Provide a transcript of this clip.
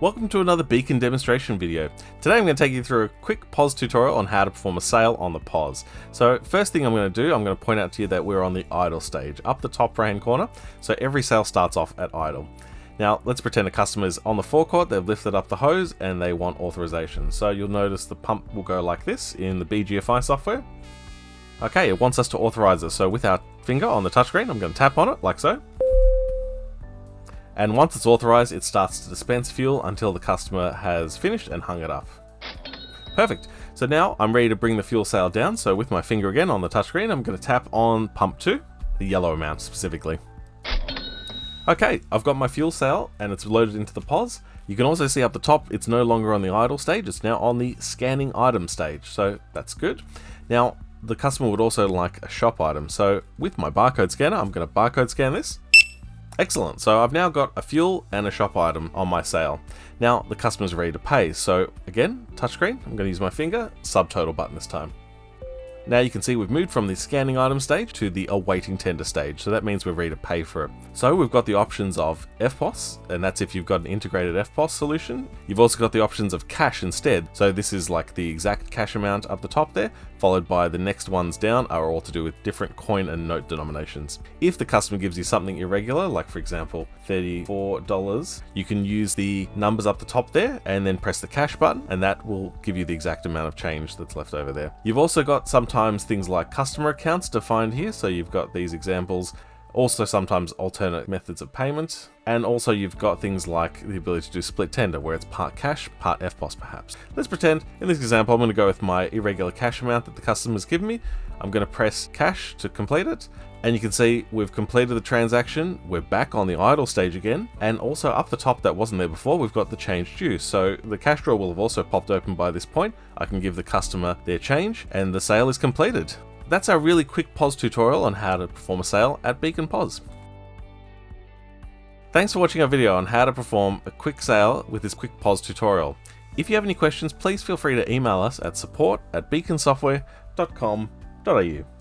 Welcome to another Beacon demonstration video. Today I'm going to take you through a quick POS tutorial on how to perform a sale on the POS. So first thing I'm going to do, I'm going to point out to you that we're on the idle stage, up the top right hand corner. So every sale starts off at idle. Now let's pretend a customer is on the forecourt, they've lifted up the hose and they want authorization. So you'll notice the pump will go like this in the BGFI software. Okay, it wants us to authorize it. So with our finger on the touchscreen, I'm going to tap on it like so. And once it's authorized, it starts to dispense fuel until the customer has finished and hung it up. Perfect. So now I'm ready to bring the fuel sale down. So with my finger again on the touchscreen, I'm going to tap on pump 2, the yellow amount specifically. Okay, I've got my fuel sale and it's loaded into the POS. You can also see up the top, it's no longer on the idle stage, it's now on the scanning item stage. So that's good. Now, the customer would also like a shop item. So with my barcode scanner, I'm going to barcode scan this. Excellent, so I've now got a fuel and a shop item on my sale. Now the customer's ready to pay, so again, touchscreen, I'm going to use my finger, subtotal button this time. Now you can see we've moved from the scanning item stage to the awaiting tender stage, so that means we're ready to pay for it. So we've got the options of FPOS, and that's if you've got an integrated FPOS solution. You've also got the options of cash instead, so this is like the exact cash amount up the top there, followed by the next ones down are all to do with different coin and note denominations. If the customer gives you something irregular, like for example $34, you can use the numbers up the top there and then press the cash button, and that will give you the exact amount of change that's left over there. You've also got sometimes things like customer accounts defined here, so you've got these examples. Also sometimes alternate methods of payment, and also you've got things like the ability to do split tender where it's part cash, part FPOS perhaps. Let's pretend in this example I'm going to go with my irregular cash amount that the customer's given me. I'm going to press cash to complete it, and you can see we've completed the transaction. We're back on the idle stage again, and also up the top that wasn't there before, we've got the change due. So the cash drawer will have also popped open by this point. I can give the customer their change and the sale is completed. That's our really quick POS tutorial on how to perform a sale at Beacon POS. Thanks for watching our video on how to perform a quick sale with this quick POS tutorial. If you have any questions, please feel free to email us at support@beaconsoftware.com.au.